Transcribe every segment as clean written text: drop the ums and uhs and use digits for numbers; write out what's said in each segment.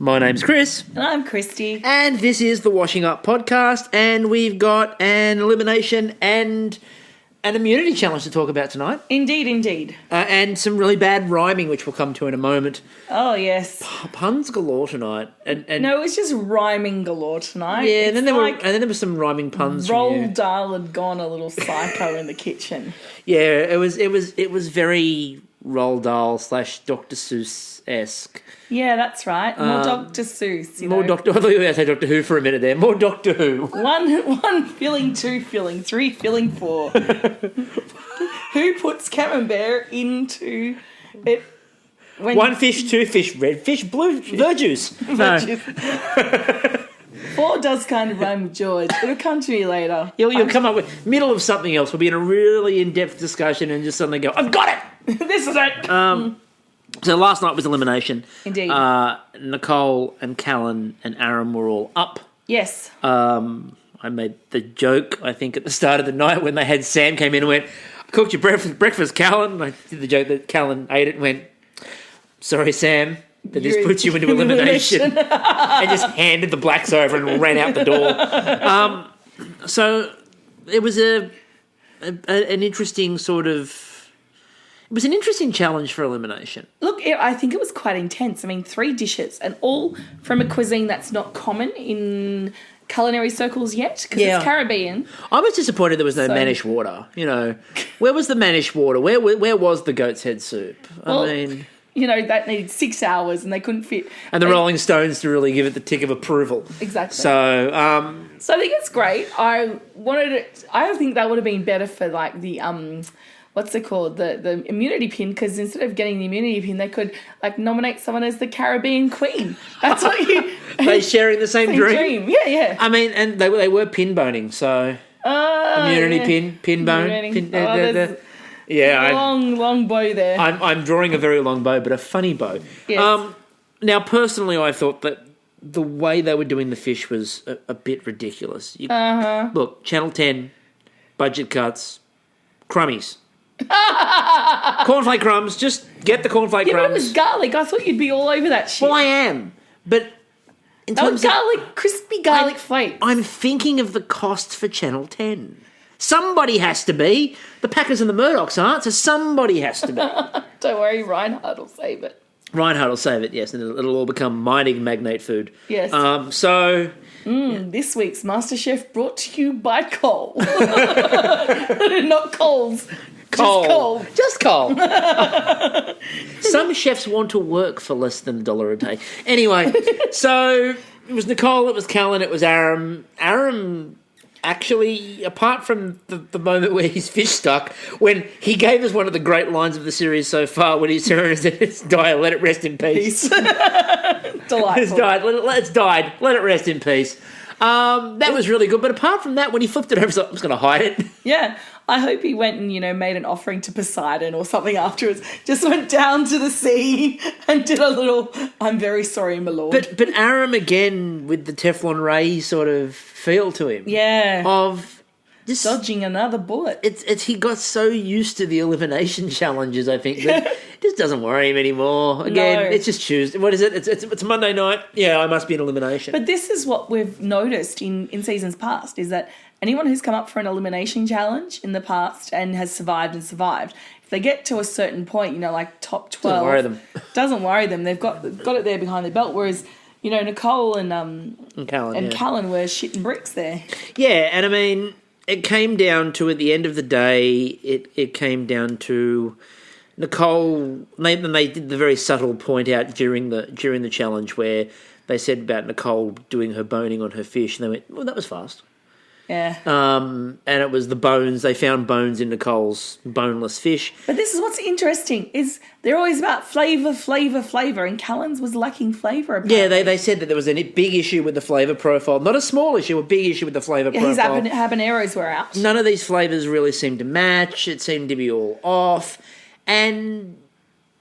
My name's Chris. And I'm Christy. And this is the Washing Up Podcast, and we've got an elimination and an immunity challenge to talk about tonight. Indeed. And some really bad rhyming, which we'll come to in a moment. Oh, yes. Puns galore tonight. And no, it was just rhyming galore tonight. Yeah, and then there were some rhyming puns from you. Roald Dahl had gone a little psycho in the kitchen. Yeah, it was very Roald Dahl / Dr. Seuss-esque. Yeah, that's right. More Dr. Seuss, More Doctor... I thought you were going to say Doctor Who for a minute there. More Doctor Who. One filling, two filling, three filling, four. Who puts camembert into it? One fish, two fish, red fish, blue verjuice. No. Four does kind of rhyme with George. It'll come to me later. You'll come up with middle of something else. We'll be in a really in-depth discussion and just suddenly go, I've got it! This is it! So last night was elimination. Indeed. Nicole and Callan and Aaron were all up. Yes. I made the joke, I think, at the start of the night when they had Sam came in and went, I cooked your breakfast, Callan. I did the joke that Callan ate it and went, sorry, Sam, but this puts you into elimination. And just handed the blacks over and ran out the door. So it was an interesting sort of... It was an interesting challenge for elimination. Look, I think it was quite intense. I mean, 3 dishes and all from a cuisine that's not common in culinary circles yet because it's Caribbean. I was disappointed there was no Manish water. You know, where was the Manish water? Where was the goat's head soup? Well, you know, that needed 6 hours and they couldn't fit. And the Rolling Stones to really give it the tick of approval. Exactly. So I think it's great. I think that would have been better for like the what's it called? The immunity pin, because instead of getting the immunity pin, they could like nominate someone as the Caribbean Queen. That's what you... They sharing the same dream. Yeah. I mean, and they were pin boning, so... immunity pin bone. Long bow there. I'm drawing a very long bow, but a funny bow. Yes. Now, personally, I thought that the way they were doing the fish was a bit ridiculous. Look, Channel 10, budget cuts, crummies. Cornflake crumbs, just get the cornflake crumbs. But it was garlic. I thought you'd be all over that shit. Well, I am, but in terms of garlic, crispy garlic flakes. I'm thinking of the costs for Channel 10. Somebody has to be. The Packers and the Murdochs aren't, so somebody has to be. Don't worry, Reinhardt will save it. Reinhardt will save it, yes, and it'll all become mining magnate food. Yes. This week's MasterChef brought to you by Cole. Not Coles. Just Cole. Some chefs want to work for less than $1 a day. Anyway, so it was Nicole, it was Callan, it was Aaron. Aaron, actually, apart from the moment where his fish stuck, when he gave us one of the great lines of the series so far, when he said, it's died, let it rest in peace. Delightful. It's died, let it rest in peace. That was really good, but apart from that, when he flipped it over, he's like, I'm just going to hide it. Yeah, I hope he went and, made an offering to Poseidon or something afterwards. Just went down to the sea and did a little, I'm very sorry, my lord. But Aram, again, with the Teflon Ray sort of feel to him. Yeah. Of just dodging another bullet. It's he got so used to the elimination challenges, I think, that it just doesn't worry him anymore. Again, It's just Tuesday. What is it? It's Monday night. Yeah, I must be in elimination. But this is what we've noticed in seasons past, is that anyone who's come up for an elimination challenge in the past and has survived, if they get to a certain point, like top 12... Doesn't worry them. They've got it there behind their belt, whereas... Nicole and Callan were shitting bricks there. Yeah, and I mean, it came down to, at the end of the day, it came down to Nicole. They did the very subtle point out during the challenge where they said about Nicole doing her boning on her fish, and they went, well, that was fast. Yeah. And it was the bones. They found bones in Nicole's boneless fish. But this is what's interesting, is they're always about flavour, and Callan's was lacking flavour. Apparently. Yeah, they said that there was a big issue with the flavour profile. Not a small issue, a big issue with the flavour profile. His habaneros were out. None of these flavours really seemed to match. It seemed to be all off. And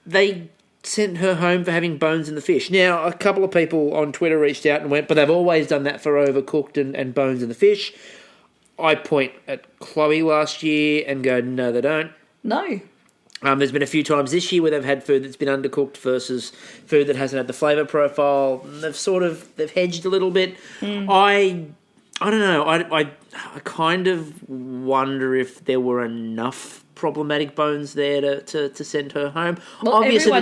they sent her home for having bones in the fish. Now, a couple of people on Twitter reached out and went, but they've always done that for overcooked and bones in the fish. I point at Chloe last year and go, no, they don't. No. There's been a few times this year where they've had food that's been undercooked versus food that hasn't had the flavour profile. They've hedged a little bit. I don't know. I kind of wonder if there were enough problematic bones there to send her home. Well, obviously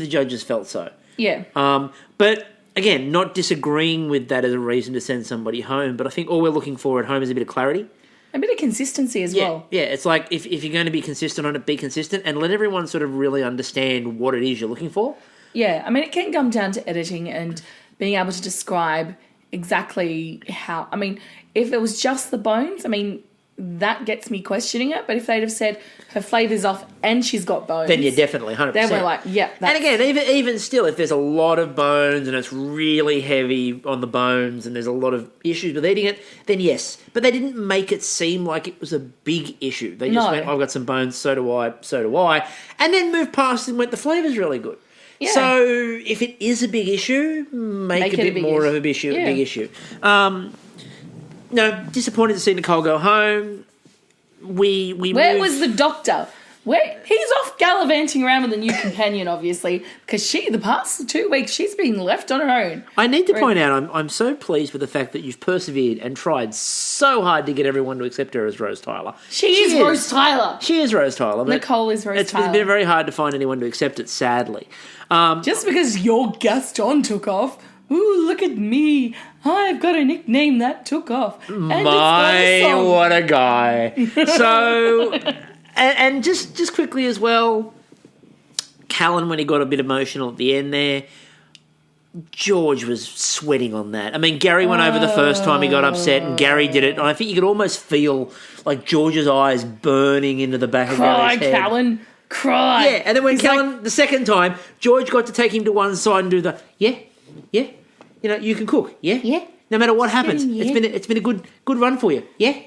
the judges felt so. Yeah. But again, not disagreeing with that as a reason to send somebody home. But I think all we're looking for at home is a bit of clarity. A bit of consistency as well. Yeah, it's like if you're going to be consistent on it, be consistent and let everyone sort of really understand what it is you're looking for. Yeah, I mean, it can come down to editing and being able to describe exactly how... I mean, if it was just the bones, I mean, that gets me questioning it. But if they'd have said her flavour's off and she's got bones... Then you're definitely 100%. Then we're like, yeah. And again, even still, if there's a lot of bones and it's really heavy on the bones and there's a lot of issues with eating it, then yes. But they didn't make it seem like it was a big issue. They just went, I've got some bones, so do I. And then moved past and went, the flavour's really good. Yeah. So if it is a big issue, make a bit more of a big issue. No, disappointed to see Nicole go home. Where was the doctor? He's off gallivanting around with a new companion, obviously, because the past 2 weeks she's been left on her own. I need to point out, I'm so pleased with the fact that you've persevered and tried so hard to get everyone to accept her as Rose Tyler. She is Rose Tyler. She is Rose Tyler. Nicole is Rose Tyler. It's been very hard to find anyone to accept it, sadly. Just because your Gaston took off, ooh, look at me. I've got a nickname that took off. And what a guy. So... And just quickly as well, Callan, when he got a bit emotional at the end there, George was sweating on that. I mean, Gary went over the first time he got upset, and Gary did it. And I think you could almost feel like George's eyes burning into the back of Gary's head. Callan, cry. Yeah, and then when Callan, the second time, George got to take him to one side and do the, yeah, you know, you can cook, yeah. No matter what happens, it's been a good run for you, yeah.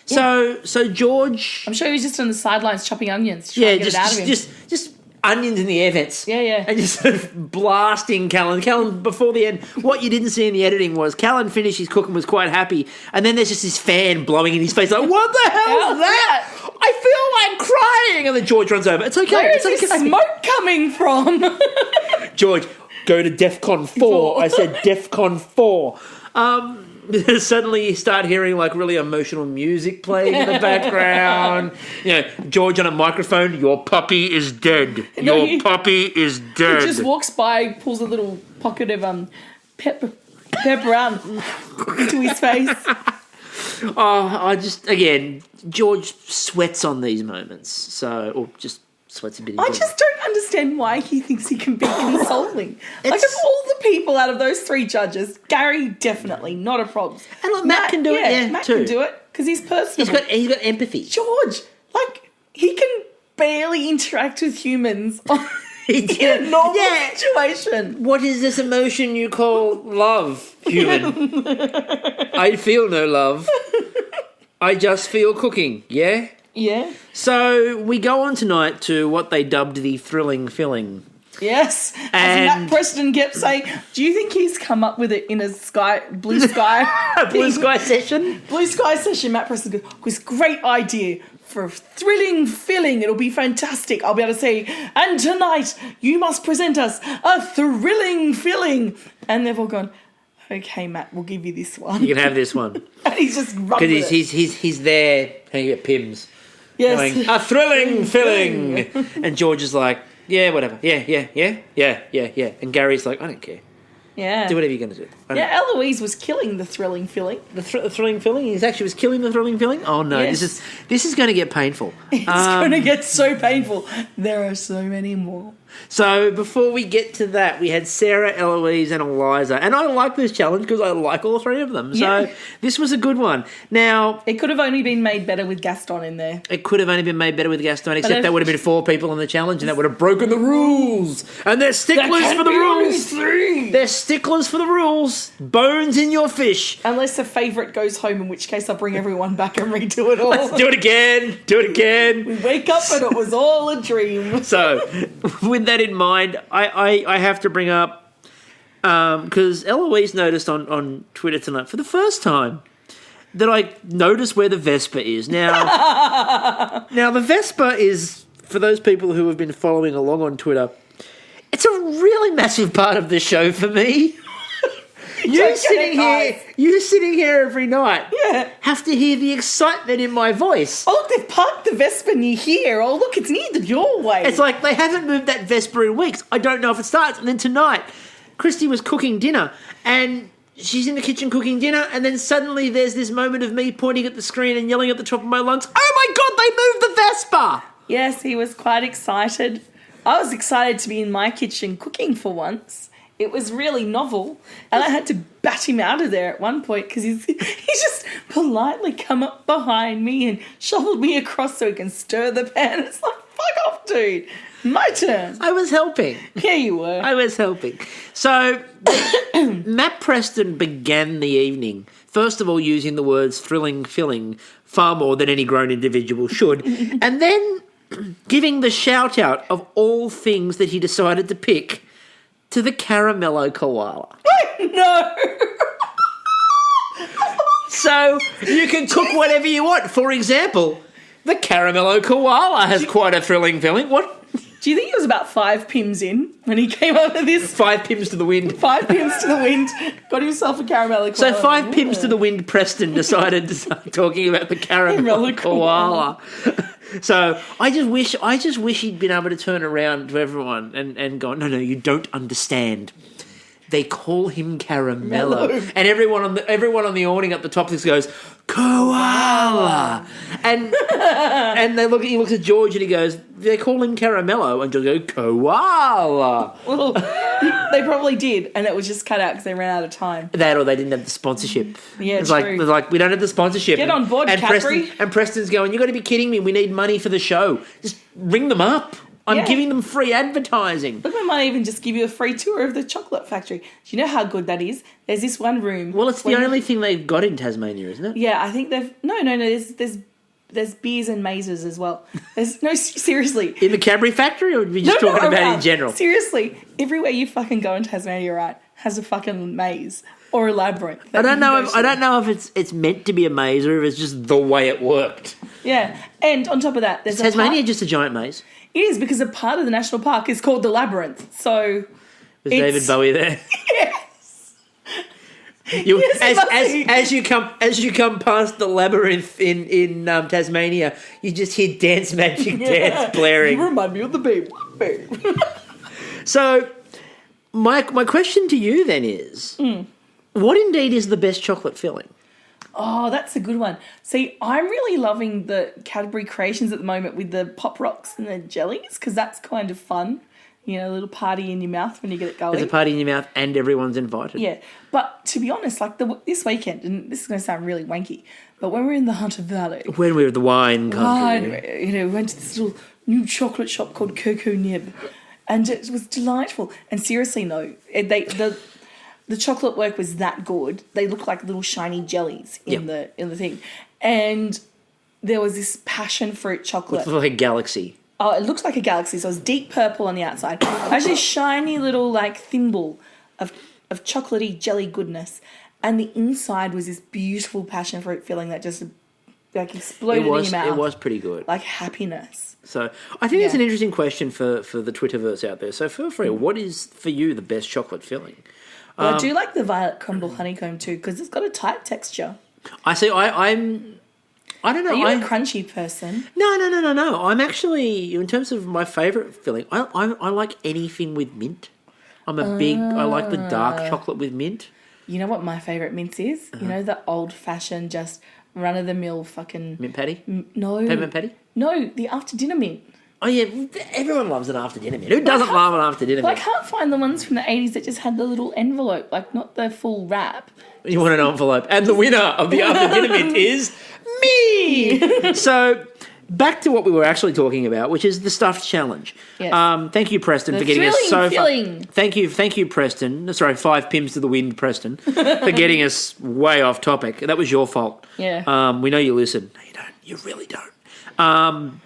So George... I'm sure he was just on the sidelines chopping onions. Trying to get it out of him. Just onions in the air vents. Yeah. And just sort of blasting Callan. Callan, before the end, what you didn't see in the editing was Callan finished his cooking, was quite happy, and then there's just this fan blowing in his face like, what the hell is that? I feel like crying! And then George runs over. It's okay. Where is this smoke coming from? George, go to DEFCON 4. I said DEFCON 4. Suddenly you start hearing like really emotional music playing in the background. You know, George on a microphone, your puppy is dead. Your puppy is dead. He just walks by, pulls a little pocket of pepper into his face. Again, George sweats on these moments. Or just sweats a bit. I just don't understand why he thinks he can be consoling. Like, of all the people out of those 3 judges, Gary definitely not a problem. And look, Matt can do it. Matt can do it because he's personable. He's got empathy. George, like, he can barely interact with humans in a normal situation. What is this emotion you call love, human? I feel no love. I just feel cooking. Yeah. Yeah. So we go on tonight to what they dubbed the thrilling filling. Yes. As Matt Preston kept saying, do you think he's come up with it in a blue sky? Blue sky session? Blue sky session. Matt Preston goes, this great idea for a thrilling filling. It'll be fantastic. I'll be able to say, and tonight you must present us a thrilling filling. And they've all gone, okay, Matt, we'll give you this one. You can have this one. And he's just rubbing it. Because he's there, and you get pims. Yes. Going, a thrilling filling. And George is like, yeah, whatever. Yeah. And Gary's like, I don't care. Yeah. Do whatever you're going to do. Eloise was killing the thrilling filling. The thrilling filling? He actually was killing the thrilling filling? Oh, no. Yes. This is going to get painful. It's going to get so painful. There are so many more. So before we get to that, we had Sarah, Eloise and Eliza. And I like this challenge because I like all 3 of them. So this was a good one. Now... It could have only been made better with Gaston in there. It could have only been made better with Gaston, except that would have been 4 people in the challenge and that would have broken the rules. And they're sticklers for the rules. They're sticklers for the rules. Bones in your fish. Unless a favourite goes home, in which case I'll bring everyone back and redo it all. Let's do it again. We wake up and it was all a dream. So, with that in mind, I have to bring up, because Eloise noticed on Twitter tonight, for the first time, that I notice where the Vespa is. Now the Vespa is, for those people who have been following along on Twitter, it's a really massive part of the show for me. You sitting here every night have to hear the excitement in my voice. Oh, look, they've parked the Vespa near here. Oh, look, it's near the doorway. It's like they haven't moved that Vespa in weeks. I don't know if it starts. And then tonight, Christy was cooking dinner and she's in the kitchen cooking dinner, and then suddenly there's this moment of me pointing at the screen and yelling at the top of my lungs, oh my God, they moved the Vespa! Yes, he was quite excited. I was excited to be in my kitchen cooking for once. It was really novel, and I had to bat him out of there at one point because he just politely come up behind me and shuffled me across so he can stir the pan. It's like, fuck off, dude. My turn. I was helping. Yeah, you were. I was helping. So, Matt Preston began the evening, first of all, using the words thrilling, filling, far more than any grown individual should, and then giving the shout-out of all things that he decided to pick to the Caramello Koala. No. So, you can cook whatever you want. For example, the Caramello Koala has quite a thrilling filling. What? Do you think it was about 5 pims in when he came up with this? 5 pims to the wind. 5 pims to the wind. Got himself a Caramello Koala. So 5 pims to the wind, Preston decided to start talking about the Caramello Koala. So I just wish he'd been able to turn around to everyone and go, no, you don't understand. They call him Caramello. And everyone on the awning at the top of this goes, Koala. And he looks at George and he goes, they call him Caramello, and George goes, Koala. Well, they probably did, and it was just cut out because they ran out of time. That, or they didn't have the sponsorship. Yeah, it's true. like we don't have the sponsorship. Get on board, Cadbury. Preston's going, you got to be kidding me. We need money for the show. Just ring them up. I'm giving them free advertising. Look, we might even just give you a free tour of the chocolate factory. Do you know how good that is? There's this one room. Well, it's the only thing they've got in Tasmania, isn't it? Yeah, I think they've... No. There's beers and mazes as well. Seriously. In the Cadbury factory, or are we just talking about in general? Seriously, everywhere you fucking go in Tasmania, right, has a fucking maze or a labyrinth. I don't know if it's meant to be a maze or if it's just the way it worked. Yeah, and on top of that, there's Tasmania just a giant maze? It is, because a part of the national park is called the Labyrinth. So was David Bowie there? Yes. As you come past the labyrinth in Tasmania, you just hear Dance Magic Dance blaring. You remind me of the babe. So, my question to you then is, what indeed is the best chocolate filling? Oh, that's a good one. See, I'm really loving the Cadbury creations at the moment with the Pop Rocks and the jellies, because that's kind of fun. You know, a little party in your mouth when you get it going. There's a party in your mouth and everyone's invited. Yeah, but to be honest, like this weekend, and this is going to sound really wanky, but when we were in the Hunter Valley... When we were at the wine country. We went to this little new chocolate shop called Cocoa Nib, and it was delightful. And seriously, no, the chocolate work was that good. They looked like little shiny jellies in the thing. And there was this passion fruit chocolate. It looked like a galaxy. Oh, it looks like a galaxy. So it was deep purple on the outside. Actually, a shiny little like thimble of chocolatey jelly goodness. And the inside was this beautiful passion fruit filling that just like exploded in your mouth. It was pretty good. Like happiness. So I think it's an interesting question for the Twitterverse out there. So feel free. What is for you the best chocolate filling? Well, I do like the violet crumble honeycomb too, because it's got a tight texture. I see. I don't know. Are you a crunchy person? No. I'm actually, in terms of my favourite filling, I like anything with mint. I like the dark chocolate with mint. You know what my favourite mints is? You know, the old-fashioned, just run-of-the-mill fucking... Mint patty? No. Peppermint patty? No, the after-dinner mint. Oh, yeah, everyone loves an after-dinner mint. Who doesn't love an after-dinner mint? I can't find the ones from the 80s that just had the little envelope, like not the full wrap. You want an envelope. And the winner of the after-dinner mint is me! So, back to what we were actually talking about, which is the stuffed challenge. Yes. Thank you, Preston, for getting us so far. Thank you, Preston. Sorry, 5 pims to the wind, Preston, for getting us way off topic. That was your fault. Yeah. We know you listen. No, you don't. You really don't.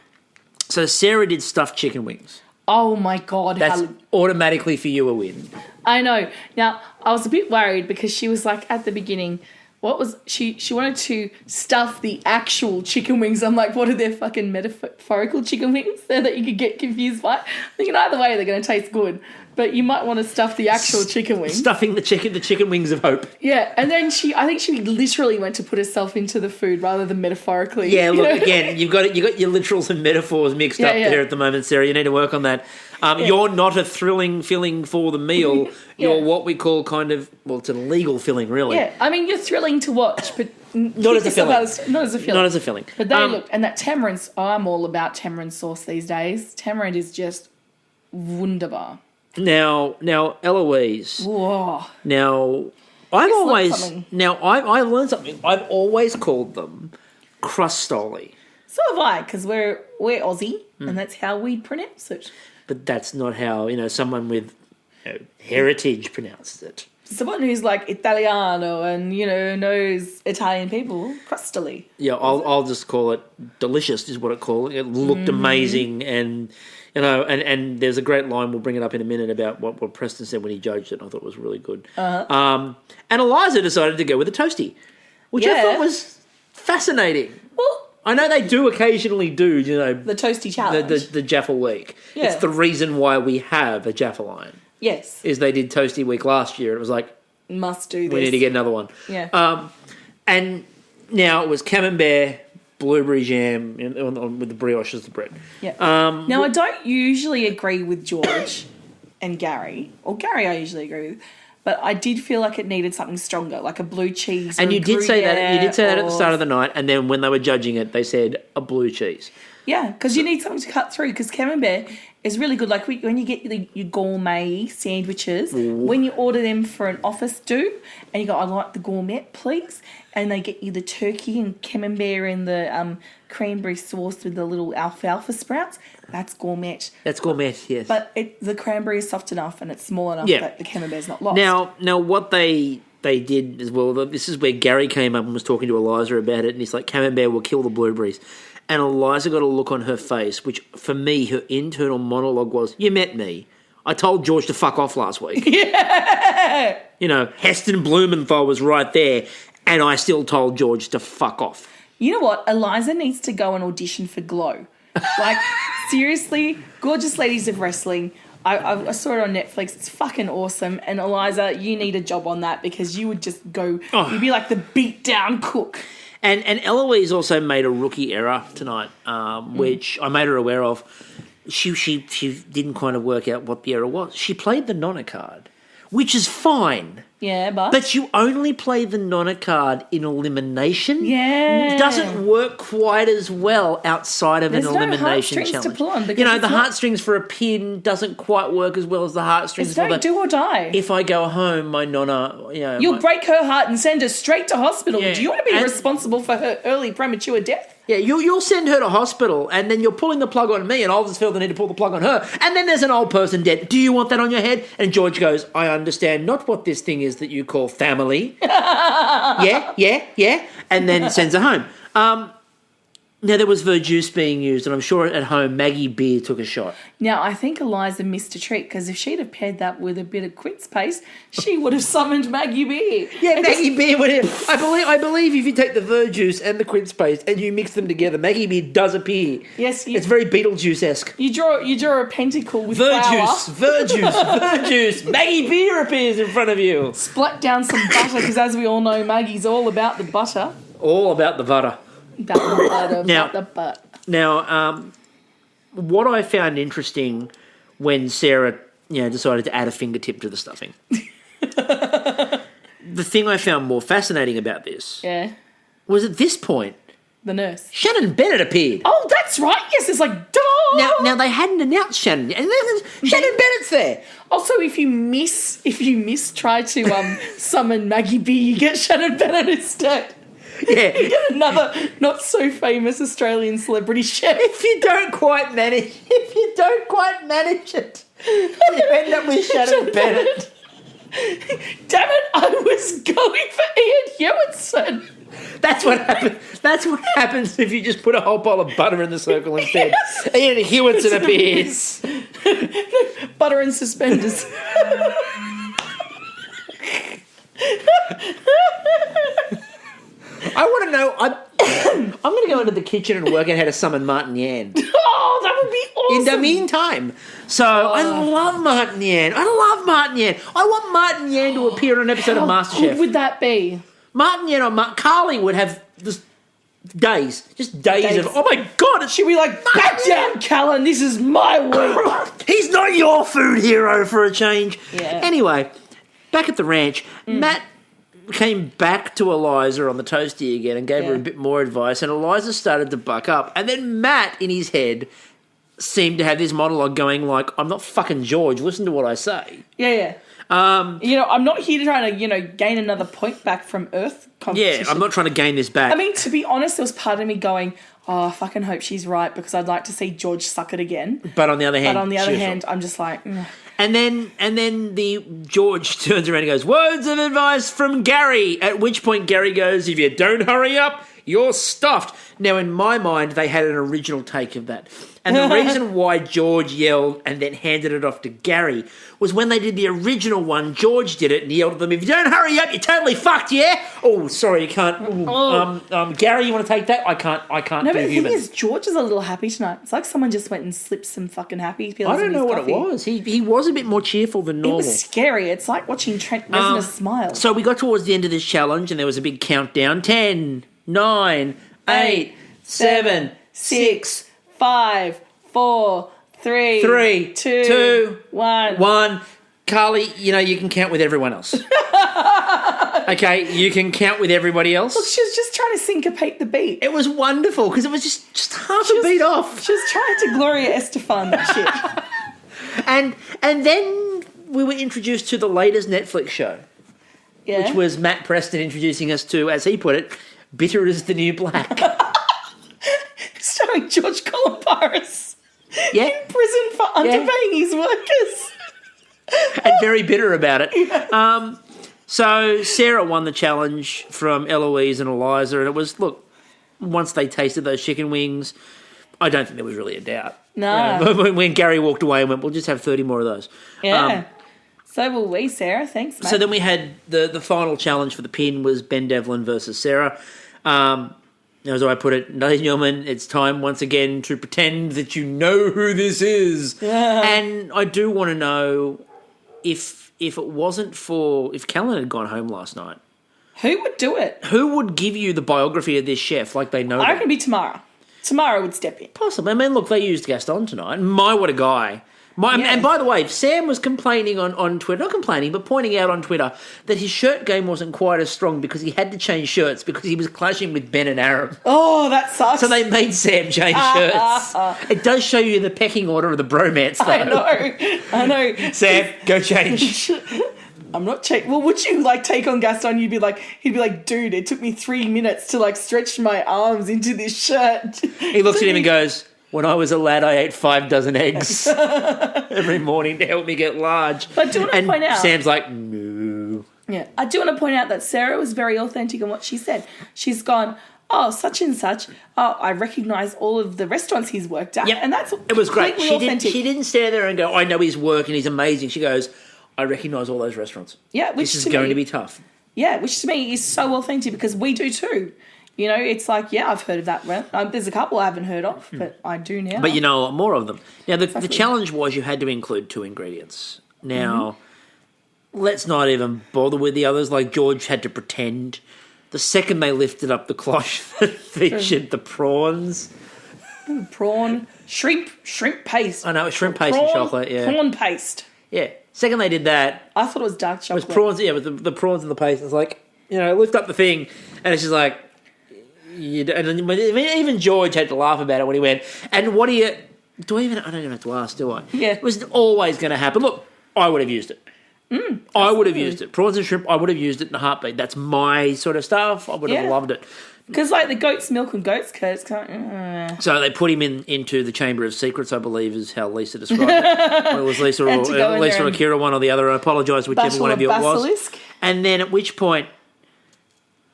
So Sarah did stuffed chicken wings. Oh, my God. That's automatically for you a win. I know. Now, I was a bit worried because she was like, at the beginning, what was she wanted to stuff the actual chicken wings. I'm like, what are their fucking metaphorical chicken wings there that you could get confused by? I think either way they're going to taste good, but you might want to stuff the actual chicken wings. Stuffing the chicken wings of hope. Yeah, and then I think she literally went to put herself into the food rather than metaphorically. Yeah, look, again, you've got your literals and metaphors mixed up there at the moment, Sarah. You need to work on that. You're not a thrilling filling for the meal. You're what we call it's an illegal filling, really. Yeah, I mean, you're thrilling to watch, but not as a filling. Not as a filling. Not as a filling. But they look, and that tamarind, I'm all about tamarind sauce these days. Tamarind is just wunderbar. Now, Eloise. Whoa. Now, I've learned something. I've always called them crustoli. So have I, because we're Aussie, and that's how we pronounce it. But that's not how, someone with heritage pronounces it. Someone who's like Italiano and, knows Italian people, crustoli. Yeah, I'll just call it delicious is what I call it. It looked amazing and, and there's a great line, we'll bring it up in a minute, about what Preston said when he judged it. I thought it was really good. And Eliza decided to go with a toasty, which I thought was fascinating. Well, I know they do occasionally do, the toasty challenge. The Jaffa week. Yeah. It's the reason why we have a Jaffa line. Yes. Is they did toasty week last year. It was like, must do this. We need to get another one. Yeah. And now it was camembert, blueberry jam with the brioche as the bread. Yeah. Now I don't usually agree with George and Gary, or Gary I usually agree with. But I did feel like it needed something stronger, like a blue cheese. And you did say that. You did say that at the start of the night, and then when they were judging it, they said a blue cheese. Yeah, because you need something to cut through. Because camembert is really good. Like when you get your gourmet sandwiches, when you order them for an office do, and you go, I like the gourmet, please, and they get you the turkey and camembert and the cranberry sauce with the little alfalfa sprouts. That's gourmet. That's gourmet, yes. But the cranberry is soft enough and it's small enough that the camembert's not lost. Now what they did as well, this is where Gary came up and was talking to Eliza about it, and he's like, camembert will kill the blueberries. And Eliza got a look on her face, which for me, her internal monologue was, you met me. I told George to fuck off last week. Yeah! Heston Blumenthal was right there, and I still told George to fuck off. You know what? Eliza needs to go and audition for Glow. Like, seriously, Gorgeous Ladies of Wrestling. I saw it on Netflix. It's fucking awesome. And Eliza, you need a job on that because you would just go, you'd be like the beat down cook. And Eloise also made a rookie error tonight, which I made her aware of. She didn't kind of work out what the error was. She played the Nonna card, which is fine. Yeah, but you only play the Nonna card in elimination. Yeah. It doesn't work quite as well outside of an elimination challenge. To pull on the heartstrings for a pin doesn't quite work as well as the heartstrings for the do or die. If I go home, my Nonna, you'll break her heart and send her straight to hospital. Yeah. Do you want to be responsible for her early premature death? Yeah, you'll send her to hospital, and then you're pulling the plug on me, and I'll just feel the need to pull the plug on her. And then there's an old person dead. Do you want that on your head? And George goes, I understand not what this thing is that you call family. yeah. And then sends her home. Now, there was verjuice being used, and I'm sure at home Maggie Beer took a shot. Now, I think Eliza missed a treat, because if she'd have paired that with a bit of quince paste, she would have summoned Maggie Beer. Yeah, Maggie Beer would have. I believe if you take the verjuice and the quince paste and you mix them together, Maggie Beer does appear. Yes. It's very Beetlejuice-esque. You draw a pentacle with verjuice. Maggie Beer appears in front of you. Splat down some butter, because as we all know, Maggie's all about the butter. All about the butter. Now, what I found interesting when Sarah, decided to add a fingertip to the stuffing, the thing I found more fascinating about this, was at this point, the nurse Shannon Bennett appeared. Oh, that's right. Yes, it's like now they hadn't announced Shannon, and Shannon Bennett's there. Also, if you miss try to summon Maggie B, you get Shannon Bennett instead. Yeah. You get another not so famous Australian celebrity chef. If you don't quite manage it, you end up with Shannon Bennett. Damn it, I was going for Ian Hewitson. That's what happens if you just put a whole bowl of butter in the circle instead. Yes. Ian Hewitson appears. Butter and suspenders. I'm going to go into the kitchen and work out how to summon Martin Yan. Oh, that would be awesome. In the meantime. So, I love Martin Yan. I want Martin Yan to appear on an episode of MasterChef. How good would that be? Martin Yan or Carly would have just days of, oh my God. She'd be like, back down, Callan, this is my week. He's not your food hero for a change. Yeah. Anyway, back at the ranch, Matt came back to Eliza on the toasty again and gave her a bit more advice, and Eliza started to buck up. And then Matt, in his head, seemed to have this monologue going like, I'm not fucking George, listen to what I say. Yeah. I'm not here to try to, gain another point back from Earth competition. Yeah, I'm not trying to gain this back. I mean, to be honest, there was part of me going, oh, I fucking hope she's right because I'd like to see George suck it again. But on the other hand, I'm just like... And then the George turns around and goes, words of advice from Gary, at which point Gary goes, if you don't hurry up, you're stuffed. Now, in my mind, they had an original take of that. And the reason why George yelled and then handed it off to Gary was when they did the original one, George did it and he yelled at them, if you don't hurry up, you're totally fucked, yeah? Oh, sorry, you can't. Gary, you want to take that? I can't No, do but the human. thing is, George is a little happy tonight. It's like someone just went and slipped some fucking happy pills I don't in know his what coffee. it was. He was a bit more cheerful than It normal. was scary. It's like watching Trent Reznor smile. So we got towards the end of this challenge and there was a big countdown. 10, 9, 8, 7, 6, 5, 4, 3, 2, 1. 1. Carly, you can count with everyone else. Okay, you can count with everybody else. Look, she was just trying to syncopate the beat. It was wonderful because it was just half a beat off. She was trying to Gloria Estefan that shit. And then we were introduced to the latest Netflix show, which was Matt Preston introducing us to, as he put it, Bitter is the New Black. Starring George Columbus. Yeah. In prison for underpaying his workers. And very bitter about it. So Sarah won the challenge from Eloise and Eliza, and it was, look, once they tasted those chicken wings, I don't think there was really a doubt. No. When Gary walked away and went, we'll just have 30 more of those. Yeah. So will we, Sarah. Thanks, mate. So then we had the final challenge for the pin was Ben Devlin versus Sarah. As I put it, ladies and gentlemen, it's time once again to pretend that you know who this is. Yeah. And I do want to know if it wasn't for... If Callan had gone home last night... Who would do it? Who would give you the biography of this chef like they know I them? reckon it'd be Tamara. Tamara would step in. Possibly. I mean, look, they used Gaston tonight. My, what a guy. And by the way, Sam was complaining on Twitter, not complaining, but pointing out on Twitter that his shirt game wasn't quite as strong because he had to change shirts because he was clashing with Ben and Aram. Oh, that sucks. So they made Sam change shirts. It does show you the pecking order of the bromance, though. I know. Sam, go change. I'm not Well, would you take on Gaston? He'd be like, dude, it took me 3 minutes to stretch my arms into this shirt. He looks at him and goes, when I was a lad, I ate 5 dozen eggs every morning to help me get large. But I do want to point out... Sam's like, no. Yeah, I do want to point out that Sarah was very authentic in what she said. She's gone, oh, such and such. Oh, I recognise all of the restaurants he's worked at. Yep. And that's it was great. Authentic. She didn't stand there and go, I know his work and he's amazing. She goes, I recognise all those restaurants. Yeah, this is going to be tough. Yeah, which to me is so authentic because we do too. It's like, yeah, I've heard of that. There's a couple I haven't heard of, but I do now. But you know a lot more of them. Now, the challenge was you had to include 2 ingredients. Now, let's not even bother with the others. Like George had to pretend. The second they lifted up the cloche that featured the prawns. Shrimp paste. I know, shrimp paste and chocolate, yeah. Prawn paste. Yeah. Second they did that. I thought it was dark chocolate. It was prawns, yeah, with the prawns and the paste. It's like, lift up the thing, and it's just like, even George had to laugh about it when he went, and what do you... I don't even have to ask, do I? Yeah. It was always going to happen. Look, I would have used it. I would have used it. Prawns and shrimp, I would have used it in a heartbeat. That's my sort of stuff. I would have loved it. Because the goat's milk and goat's curds So they put him into the Chamber of Secrets, I believe, is how Lisa described it. Or it was Lisa or Akira, one or the other. I apologise, whichever one of you it was. And then at which point,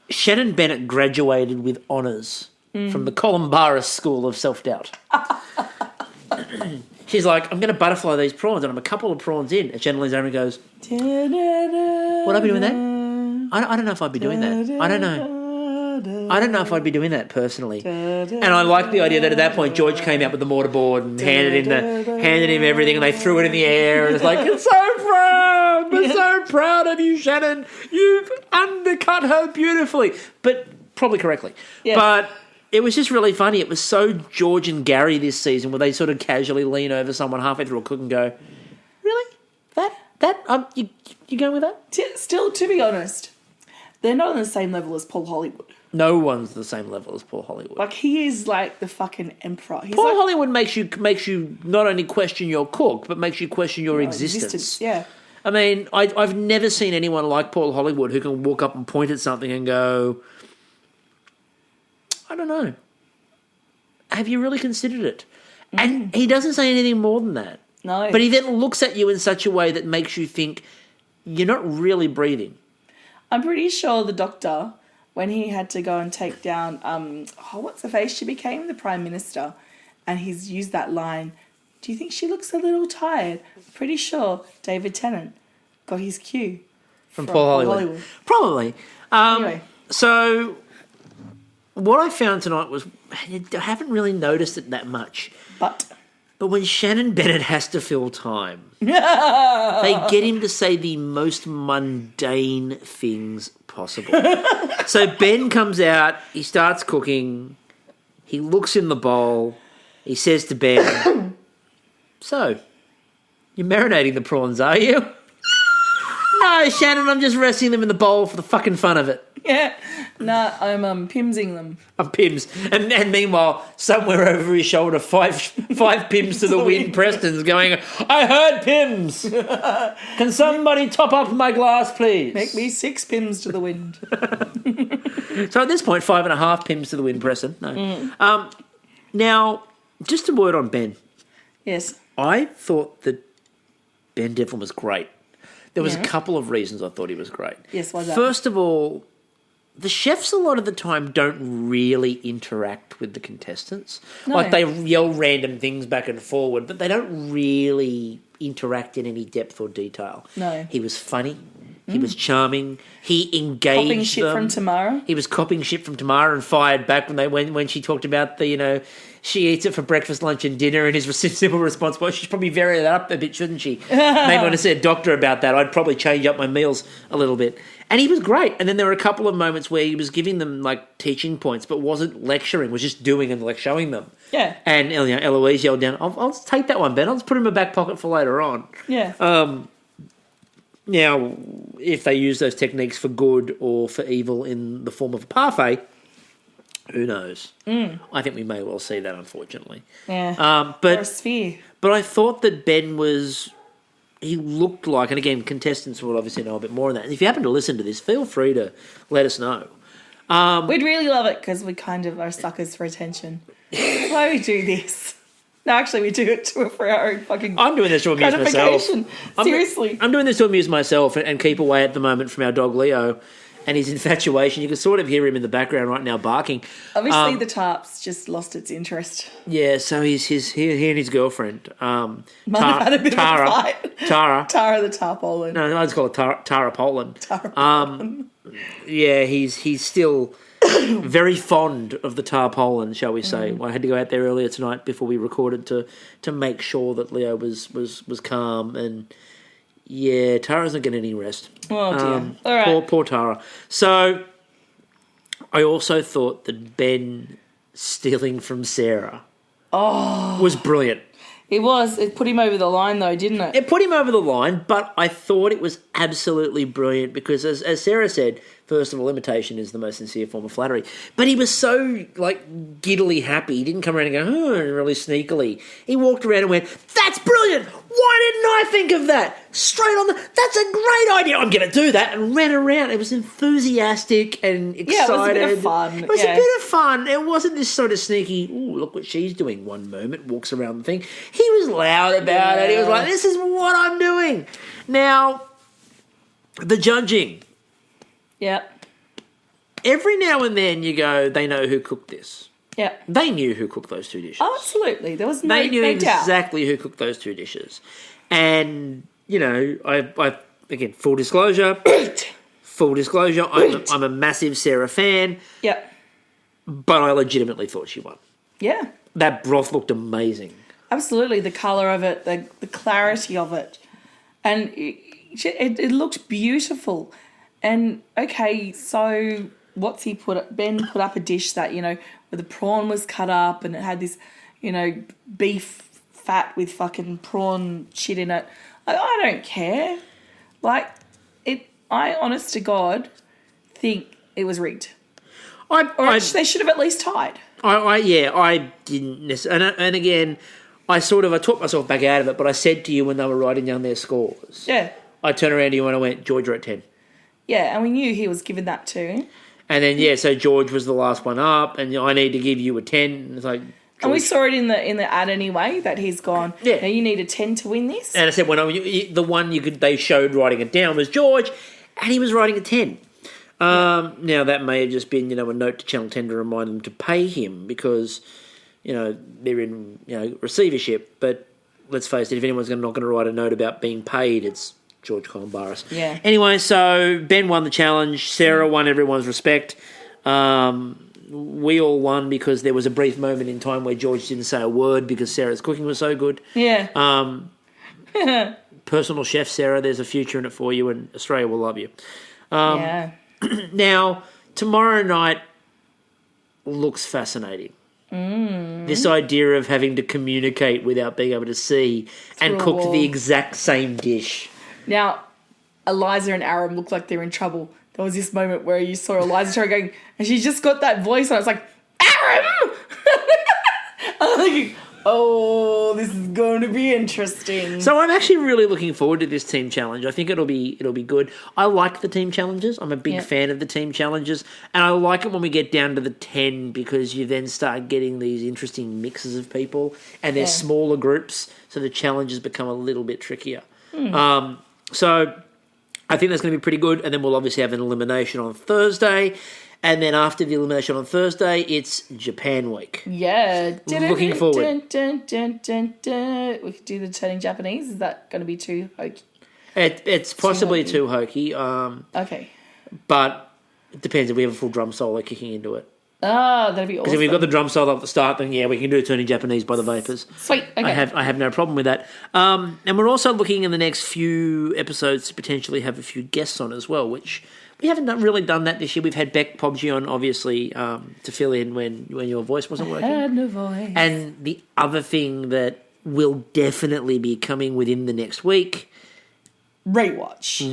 Shannon Bennett graduated with honours from the Columbaris School of Self-Doubt. She's like, I'm going to butterfly these prawns, and I'm a couple of prawns in. And Shannon leans over and goes, would I be doing that? I don't know if I'd be doing that. I don't know. I don't know if I'd be doing that personally. And I like the idea that at that point George came out with the mortarboard and handed him everything, and they threw it in the air, and it's like, it's so proud, we're so proud of you, Shannon. You've undercut her beautifully, but probably correctly. Yeah. But it was just really funny. It was so George and Gary this season, where they sort of casually lean over someone halfway through a cook and go, really? You going with that? Still, to be honest, they're not on the same level as Paul Hollywood. No one's the same level as Paul Hollywood. Like, he is like the fucking emperor. Paul Hollywood makes you not only question your cook, but makes you question your existence. Yeah. I mean, I've never seen anyone like Paul Hollywood who can walk up and point at something and go, I don't know. Have you really considered it? And he doesn't say anything more than that. No. But he then looks at you in such a way that makes you think you're not really breathing. I'm pretty sure the doctor, when he had to go and take down, what's her face? She became the Prime Minister, and he's used that line, do you think she looks a little tired? Pretty sure David Tennant got his cue from Paul Hollywood. Probably. Anyway. So what I found tonight was, I haven't really noticed it that much. But when Shannon Bennett has to fill time, they get him to say the most mundane things possible. So Ben comes out, he starts cooking, he looks in the bowl, he says to Ben, so, you're marinating the prawns, are you? No, Shannon, I'm just resting them in the bowl for the fucking fun of it. Yeah. No, I'm pimsing them. I'm pims. And meanwhile, somewhere over his shoulder, five pims to the wind, Preston's going, I heard pims. Can somebody top up my glass, please? Make me 6 pims to the wind. So at this point, 5.5 pims to the wind, Preston. No. Now, just a word on Ben. Yes. I thought that Ben Devlin was great. There was a couple of reasons I thought he was great. Yes, why's that? First of all, the chefs a lot of the time don't really interact with the contestants. No. Like, they yell random things back and forward, but they don't really interact in any depth or detail. No. He was funny. He was charming. He engaged Copying shit them. from Tamara. He was copying shit from Tamara and fired back when she talked about the, she eats it for breakfast, lunch and dinner, and his simple response was, she should probably vary that up a bit, shouldn't she? Maybe when I said doctor about that, I'd probably change up my meals a little bit. And he was great. And then there were a couple of moments where he was giving them, like, teaching points, but wasn't lecturing, was just doing and, like, showing them. Yeah. And Eloise yelled down, I'll just take that one, Ben. I'll just put it in my back pocket for later on. Yeah. Now, if they use those techniques for good or for evil in the form of a parfait, who knows? I think we may well see that, unfortunately. Yeah. Or a sphere. But I thought that Ben he looked like, and again, contestants will obviously know a bit more on that. And if you happen to listen to this, feel free to let us know. We'd really love it, because we kind of are suckers for attention. Why we do this? No, actually, we do it for our own fucking I'm doing this to amuse myself. Seriously. I'm doing this to amuse myself and keep away at the moment from our dog Leo and his infatuation. You can sort of hear him in the background right now barking. Obviously, the tarp's just lost its interest. Yeah, so he and his girlfriend. Might have had a bit Tara, of a fight. Tara the tarpaulin. No, I just call it Tara Poland. Tara Poland. Yeah, he's still very fond of the tarpaulin, shall we say. I had to go out there earlier tonight before we recorded to make sure that Leo was calm, and yeah, Tara's not getting any rest. Oh dear. All right. Poor Tara. So I also thought that Ben stealing from Sarah was brilliant. It was. It put him over the line, though, didn't it? It put him over the line, but I thought it was absolutely brilliant because, as Sarah said, first of all, imitation is the most sincere form of flattery. But he was so, like, giddily happy. He didn't come around and go, really sneakily. He walked around and went, that's brilliant! Why didn't I think of that? Straight on that's a great idea! I'm going to do that! And ran around. It was enthusiastic and excited. Yeah, it was a bit of fun. It was a bit of fun. It wasn't this sort of sneaky, ooh, look what she's doing one moment, walks around the thing. He was loud about it. He was like, this is what I'm doing. Now, the judging. Yeah. Every now and then you go, they know who cooked this. Yeah. They knew who cooked those two dishes. Oh, absolutely. There was no doubt. They knew exactly who cooked those two dishes. And, I again, full disclosure, full disclosure, I'm a massive Sarah fan. Yep. But I legitimately thought she won. Yeah. That broth looked amazing. Absolutely. The colour of it, the clarity of it. And it looked beautiful. And, okay, so Ben put up a dish that, you know, where the prawn was cut up and it had this, you know, beef fat with fucking prawn shit in it. I don't care. Like, I honest to God think it was rigged. They should have at least tied. I didn't necessarily. And again, I talked myself back out of it, but I said to you when they were writing down their scores. Yeah. I turned around to you and I went, George, you're at 10. Yeah, and we knew he was given that too. And then, so George was the last one up, and I need to give you a 10. And it's like, George. And we saw it in the ad anyway, that he's gone, now you need a 10 to win this. And I said, the one they showed writing it down was George, and he was writing a 10. Now, that may have just been, a note to Channel 10 to remind them to pay him because, they're in, receivership. But let's face it, if anyone's not going to write a note about being paid, it's George Columbaris. Yeah. Anyway, so Ben won the challenge. Sarah won everyone's respect. We all won because there was a brief moment in time where George didn't say a word because Sarah's cooking was so good. Yeah. Personal chef, Sarah, there's a future in it for you and Australia will love you. Yeah. Now, tomorrow night looks fascinating. This idea of having to communicate without being able to see and cook the exact same dish. Now, Eliza and Aram look like they're in trouble. There was this moment where you saw Eliza going, and she's just got that voice on. It's like, Aram! I'm thinking, oh, this is going to be interesting. So I'm actually really looking forward to this team challenge. I think it'll be good. I like the team challenges. I'm a big fan of the team challenges, and I like it when we get down to the 10 because you then start getting these interesting mixes of people, and they're smaller groups, so the challenges become a little bit trickier. So I think that's going to be pretty good, and then we'll obviously have an elimination on Thursday. And then after the elimination on Thursday, it's Japan week. Yeah. Looking forward. We could do the turning Japanese. Is that going to be too hokey? It's possibly too hokey. Okay. But it depends if we have a full drum solo kicking into it. Oh, that'd be awesome. Because if we've got the drum solo at the start, then we can do turning Japanese by the Vapors. Sweet. Okay. I have no problem with that. And we're also looking in the next few episodes to potentially have a few guests on as well, which we haven't really done that this year. We've had Beck Pobji on, obviously, to fill in when your voice wasn't working. I had no voice. And the other thing that will definitely be coming within the next week... Rewatch.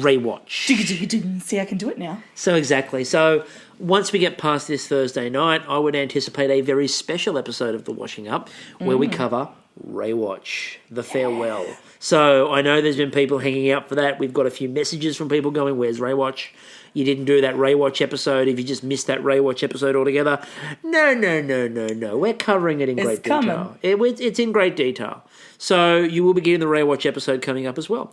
See, I can do it now. So exactly. So once we get past this Thursday night, I would anticipate a very special episode of The Washing Up where we cover Rewatch, The Farewell. So I know there's been people hanging out for that. We've got a few messages from people going, where's Rewatch? You didn't do that Rewatch episode. If you just missed that Rewatch episode altogether. No. We're covering it in great detail. It's in great detail. So you will be getting the Rewatch episode coming up as well.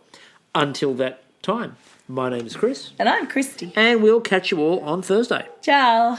Until that time, my name is Chris. And I'm Christy. And we'll catch you all on Thursday. Ciao.